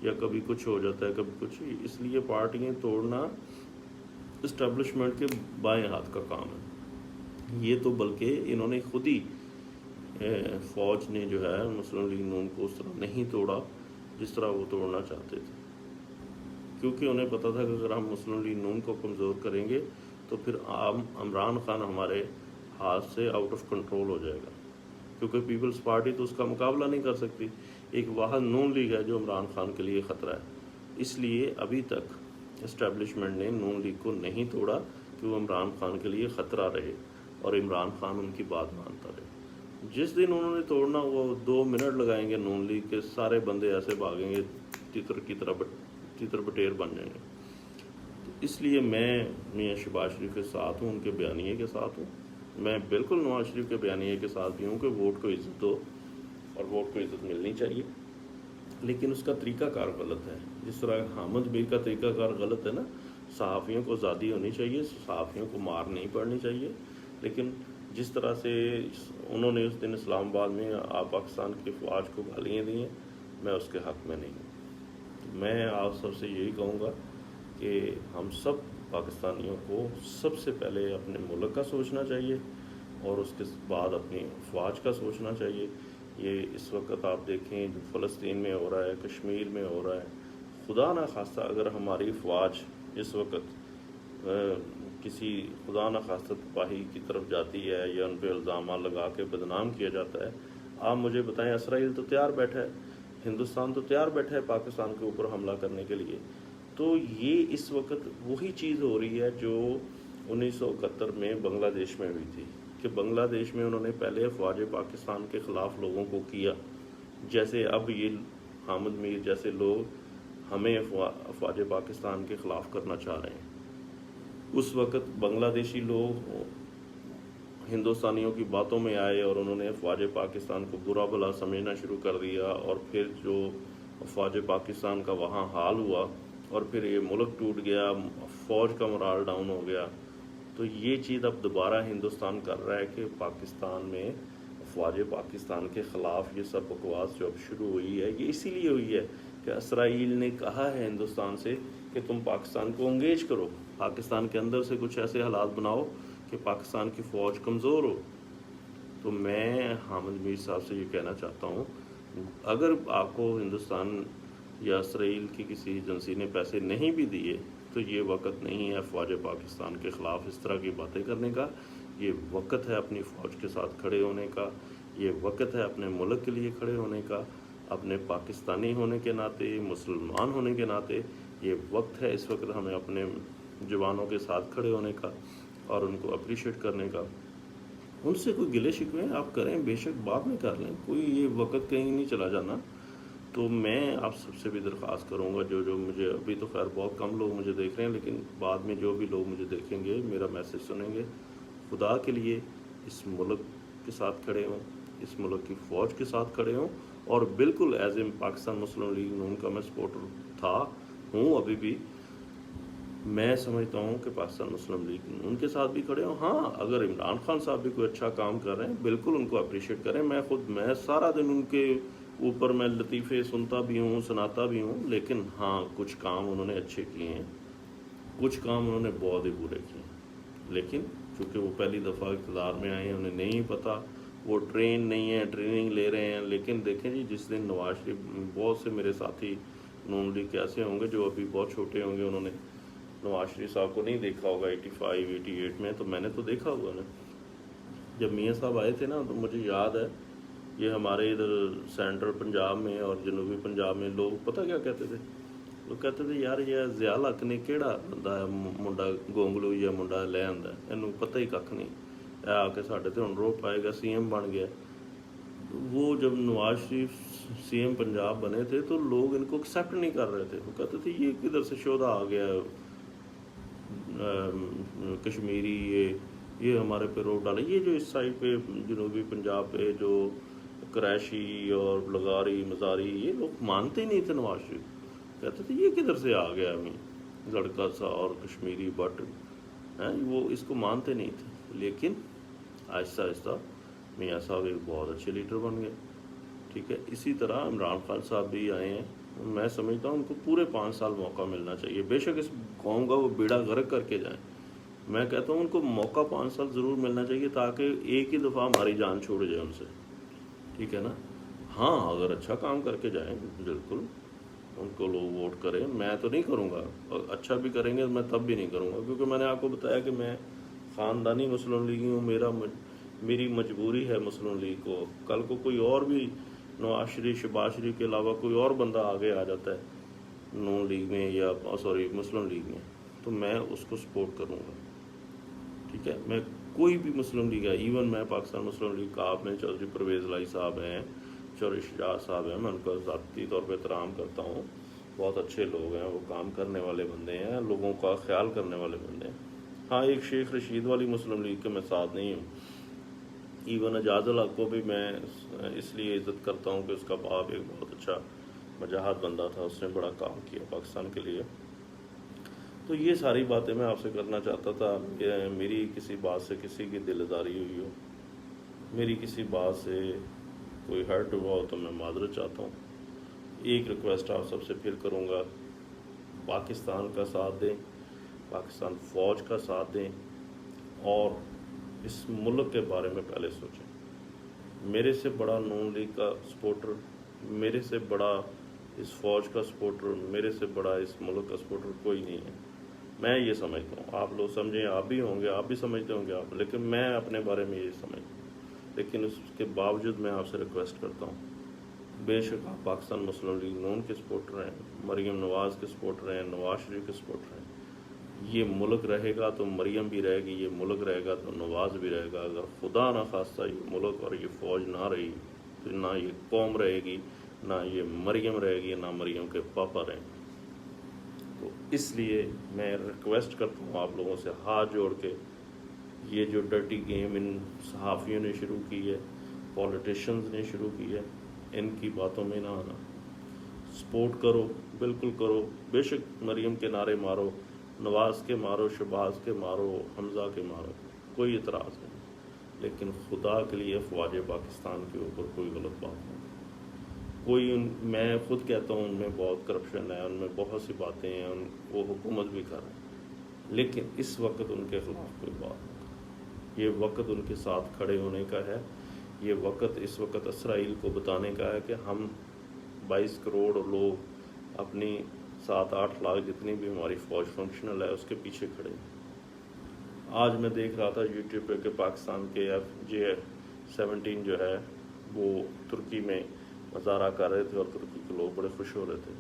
یا کبھی کچھ ہو جاتا ہے کبھی کچھ. اس لیے پارٹیاں توڑنا اسٹیبلشمنٹ کے بائیں ہاتھ کا کام ہے. یہ تو بلکہ انہوں نے خود ہی فوج نے جو ہے مسلم لیگ نون کو اس طرح نہیں توڑا جس طرح وہ توڑنا چاہتے تھے، کیونکہ انہیں پتہ تھا کہ اگر ہم مسلم لیگ نون کو کمزور کریں گے تو پھر عمران خان ہمارے ہاتھ سے آؤٹ آف کنٹرول ہو جائے گا، کیونکہ پیپلز پارٹی تو اس کا مقابلہ نہیں کر سکتی. ایک واحد نون لیگ ہے جو عمران خان کے لیے خطرہ ہے. اس لیے ابھی تک اسٹیبلشمنٹ نے نون لیگ کو نہیں توڑا کہ وہ عمران خان کے لیے خطرہ رہے اور عمران خان ان کی بات مانتا رہے. جس دن انہوں نے توڑنا وہ 2 منٹ لگائیں گے، نون لیگ کے سارے بندے ایسے بھاگیں گے، تیتر بٹیر بن جائیں گے. اس لیے میں میاں شہباز شریف کے ساتھ ہوں، ان کے بیانیے کے ساتھ ہوں. میں بالکل نواز شریف کے بیانیے کے ساتھ بھی ہوں کہ ووٹ کو عزت دو اور ووٹ کو عزت ملنی چاہیے، لیکن اس کا طریقہ کار غلط ہے. جس طرح حامد میر کا طریقہ کار غلط ہے نا، صحافیوں کو آزادی ہونی چاہیے، صحافیوں کو مار نہیں پڑنی چاہیے، لیکن جس طرح سے انہوں نے اس دن اسلام آباد میں پاکستان کی فوج کو گالیاں دی ہیں، میں اس کے حق میں نہیں ہوں. میں آپ سب سے یہی کہوں گا کہ ہم سب پاکستانیوں کو سب سے پہلے اپنے ملک کا سوچنا چاہیے اور اس کے بعد اپنی افواج کا سوچنا چاہیے. یہ اس وقت آپ دیکھیں جو فلسطین میں ہو رہا ہے، کشمیر میں ہو رہا ہے، خدا نہ خواستہ اگر ہماری افواج اس وقت کسی خدا نہ خواستہ تباہی کی طرف جاتی ہے یا ان پہ الزامات لگا کے بدنام کیا جاتا ہے، آپ مجھے بتائیں اسرائیل تو تیار بیٹھا ہے، ہندوستان تو تیار بیٹھا ہے پاکستان کے اوپر حملہ کرنے کے لیے. تو یہ اس وقت وہی چیز ہو رہی ہے جو 1971 میں بنگلہ دیش میں ہوئی تھی، کہ بنگلہ دیش میں انہوں نے پہلے افواج پاکستان کے خلاف لوگوں کو کیا، جیسے اب یہ حامد میر جیسے لوگ ہمیں افواج پاکستان کے خلاف کرنا چاہ رہے ہیں. اس وقت بنگلہ دیشی لوگ ہندوستانیوں کی باتوں میں آئے اور انہوں نے افواج پاکستان کو برا بھلا سمجھنا شروع کر دیا، اور پھر جو افواج پاکستان کا وہاں حال ہوا اور پھر یہ ملک ٹوٹ گیا، فوج کا morale ڈاؤن ہو گیا. تو یہ چیز اب دوبارہ ہندوستان کر رہا ہے کہ پاکستان میں افواج پاکستان کے خلاف یہ سب بکواس جو اب شروع ہوئی ہے، یہ اسی لیے ہوئی ہے کہ اسرائیل نے کہا ہے ہندوستان سے کہ تم پاکستان کو انگیج کرو، پاکستان کے اندر سے کچھ ایسے حالات بناؤ کہ پاکستان کی فوج کمزور ہو. تو میں حامد میر صاحب سے یہ کہنا چاہتا ہوں، اگر آپ کو ہندوستان یا اسرائیل کی کسی ایجنسی نے پیسے نہیں بھی دیے تو یہ وقت نہیں ہے افواج پاکستان کے خلاف اس طرح کی باتیں کرنے کا. یہ وقت ہے اپنی فوج کے ساتھ کھڑے ہونے کا، یہ وقت ہے اپنے ملک کے لیے کھڑے ہونے کا، اپنے پاکستانی ہونے کے ناطے، مسلمان ہونے کے ناطے یہ وقت ہے اس وقت ہمیں اپنے جوانوں کے ساتھ کھڑے ہونے کا اور ان کو اپریشیٹ کرنے کا. ان سے کوئی گلے شکوے آپ کریں، بے شک بعد میں کر لیں، کوئی یہ وقت کہیں نہیں چلا جانا. تو میں آپ سب سے بھی درخواست کروں گا، جو مجھے ابھی تو خیر بہت کم لوگ مجھے دیکھ رہے ہیں، لیکن بعد میں جو بھی لوگ مجھے دیکھیں گے میرا میسج سنیں گے، خدا کے لیے اس ملک کے ساتھ کھڑے ہوں، اس ملک کی فوج کے ساتھ کھڑے ہوں. اور بالکل ایز اے پاکستان مسلم لیگ نون کا میں سپورٹر تھا، ہوں ابھی بھی. میں سمجھتا ہوں کہ پاکستان مسلم لیگ ان کے ساتھ بھی کھڑے ہوں. ہاں اگر عمران خان صاحب بھی کوئی اچھا کام کر رہے ہیں بالکل ان کو اپریشیٹ کریں. میں سارا دن ان کے اوپر میں لطیفے سنتا بھی ہوں، سناتا بھی ہوں، لیکن ہاں کچھ کام انہوں نے اچھے کیے ہیں، کچھ کام انہوں نے بہت ہی برے کیے ہیں. لیکن چونکہ وہ پہلی دفعہ اقتدار میں آئے ہیں، انہیں نہیں پتہ، وہ ٹرین نہیں ہیں، ٹریننگ لے رہے ہیں. لیکن دیکھیں جی، جس دن نواز شریف، بہت سے میرے ساتھی نون لیگ کے ایسے ہوں گے جو ابھی بہت چھوٹے ہوں گے، انہوں نے نواز شریف صاحب کو نہیں دیکھا ہوگا 85 88 میں، تو میں نے تو دیکھا ہوا نا. جب میاں صاحب آئے تھے نا تو مجھے یاد ہے، یہ ہمارے ادھر سینٹرل پنجاب میں اور جنوبی پنجاب میں لوگ پتہ کیا کہتے تھے؟ وہ کہتے تھے یار یہ ضیاء الحق نے کہڑا بندہ ہے، منڈا گونگلو یا منڈا لے آندا ہے، اینوں پتہ ہی کھ نہیں، اے آ کے ساڈے تے ہن رو پائے گا، سی ایم بن گیا. وہ جب نواز شریف سی ایم پنجاب بنے تھے تو لوگ ان کو ایکسیپٹ نہیں کر رہے تھے. وہ کہتے تھے یہ کدھر سے شودا آ گیا کشمیری، یہ یہ ہمارے پہ روک ڈالے. یہ جو اس سائڈ پہ جنوبی پنجاب پہ جو قریشی اور لغاری مزاری یہ لوگ مانتے ہی نہیں تھے نواز شریف. کہتے تھے یہ کدھر سے آ گیا ہمیں لڑکا سا اور کشمیری بٹ ہیں, وہ اس کو مانتے نہیں تھے. لیکن آہستہ آہستہ میاں صاحب ایک بہت اچھے لیڈر بن گئے. ٹھیک ہے, اسی طرح عمران خان صاحب بھی آئے ہیں. میں سمجھتا ہوں ان کو پورے 5 سال موقع ملنا چاہیے. بے شک اس قوم کا وہ بیڑا غرق کر کے جائیں. میں کہتا ہوں ان کو موقع 5 سال ضرور ملنا چاہیے تاکہ ایک ہی دفعہ ہماری جان چھوڑ جائے ان سے. ٹھیک ہے نا. ہاں اگر اچھا کام کر کے جائیں بالکل ان کو لوگ ووٹ کریں. میں تو نہیں کروں گا, اور اچھا بھی کریں گے میں تب بھی نہیں کروں گا, کیونکہ میں نے آپ کو بتایا کہ میں خاندانی مسلم لیگی ہوں. میری مجبوری ہے مسلم لیگ کو. کل کو کوئی اور بھی نواز شریف شہباز شریف کے علاوہ کوئی اور بندہ آگے آ جاتا ہے نون لیگ میں یا مسلم لیگ میں, تو میں اس کو سپورٹ کروں گا. ٹھیک ہے, میں کوئی بھی مسلم لیگ ہے, ایون میں پاکستان مسلم لیگ کا, آپ نے چودھری پرویز لائی صاحب ہیں, چودھری شجاعت صاحب ہیں, میں ان کا ذاتی طور پہ احترام کرتا ہوں. بہت اچھے لوگ ہیں, وہ کام کرنے والے بندے ہیں, لوگوں کا خیال کرنے والے بندے ہیں. ہاں ایک شیخ رشید والی مسلم لیگ کے میں ساتھ نہیں ہوں. ایون اعجاز الحق کو بھی میں اس لیے عزت کرتا ہوں کہ اس کا باپ ایک بہت اچھا مجاہد بندہ تھا, اس نے بڑا کام کیا پاکستان کے لیے. تو یہ ساری باتیں میں آپ سے کرنا چاہتا تھا. میری کسی بات سے کسی کی دل آزاری ہوئی ہو, میری کسی بات سے کوئی ہرٹ ہوا ہو تو میں معذرت چاہتا ہوں. ایک ریکویسٹ آپ سب سے پھر کروں گا, پاکستان کا ساتھ دیں, پاکستان فوج کا ساتھ دیں, اور اس ملک کے بارے میں پہلے سوچیں. میرے سے بڑا نون لیگ کا سپورٹر, میرے سے بڑا اس فوج کا سپورٹر, میرے سے بڑا اس ملک کا سپورٹر کوئی نہیں ہے. میں یہ سمجھتا ہوں, آپ لوگ سمجھیں, آپ بھی ہوں گے, آپ بھی سمجھتے ہوں گے آپ, لیکن میں اپنے بارے میں یہ سمجھتا ہوں. لیکن اس کے باوجود میں آپ سے ریکویسٹ کرتا ہوں, بے شک آپ پاکستان مسلم لیگ نون کے سپورٹر ہیں, مریم نواز کے سپورٹر ہیں, نواز شریف کے سپورٹر ہیں. یہ ملک رہے گا تو مریم بھی رہے گی, یہ ملک رہے گا تو نواز بھی رہے گا. اگر خدا نہ خواستہ یہ ملک اور یہ فوج نہ رہی تو نہ یہ قوم رہے گی, نہ یہ مریم رہے گی, نہ مریم کے پاپا رہیں گے. تو اس لیے میں ریکویسٹ کرتا ہوں آپ لوگوں سے ہاتھ جوڑ کے, یہ جو ڈرٹی گیم ان صحافیوں نے شروع کی ہے, پولیٹیشنز نے شروع کی ہے, ان کی باتوں میں نہ آنا. سپورٹ کرو, بالکل کرو. بے شک مریم کے نعرے مارو, نواز کے مارو, شہباز کے مارو, حمزہ کے مارو, کوئی اعتراض نہیں. لیکن خدا کے لیے افواج پاکستان کے اوپر کوئی غلط بات نہیں. میں خود کہتا ہوں ان میں بہت کرپشن ہے, ان میں بہت سی باتیں ہیں, وہ حکومت بھی کر رہے ہیں, لیکن اس وقت ان کے خلاف کوئی بات نہیں. یہ وقت ان کے ساتھ کھڑے ہونے کا ہے. یہ وقت اس وقت اسرائیل کو بتانے کا ہے کہ ہم 22 کروڑ لوگ اپنی 7-8 لاکھ جتنی بھی ہماری فوج فنکشنل ہے اس کے پیچھے کھڑے ہیں. آج میں دیکھ رہا تھا یوٹیوب پہ کہ پاکستان کے F-17 جو ہے وہ ترکی میں مظاہرہ کر رہے تھے, اور ترکی کے لوگ بڑے خوش ہو رہے تھے.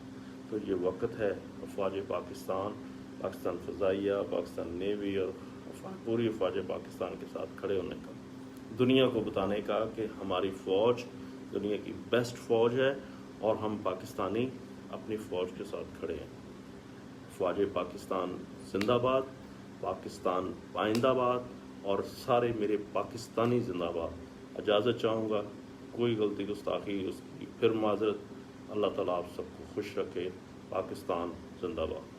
تو یہ وقت ہے افواج پاکستان, پاکستان فضائیہ, پاکستان نیوی اور پوری افواج پاکستان کے ساتھ کھڑے ہونے کا, دنیا کو بتانے کا کہ ہماری فوج دنیا کی بیسٹ فوج ہے, اور ہم پاکستانی اپنی فوج کے ساتھ کھڑے ہیں. افواج پاکستان زندہ باد, پاکستان پائندہ باد, اور سارے میرے پاکستانی زندہ باد. اجازت چاہوں گا, کوئی غلطی گستاخی اس کی پھر معذرت. اللہ تعالیٰ آپ سب کو خوش رکھے. پاکستان زندہ باد.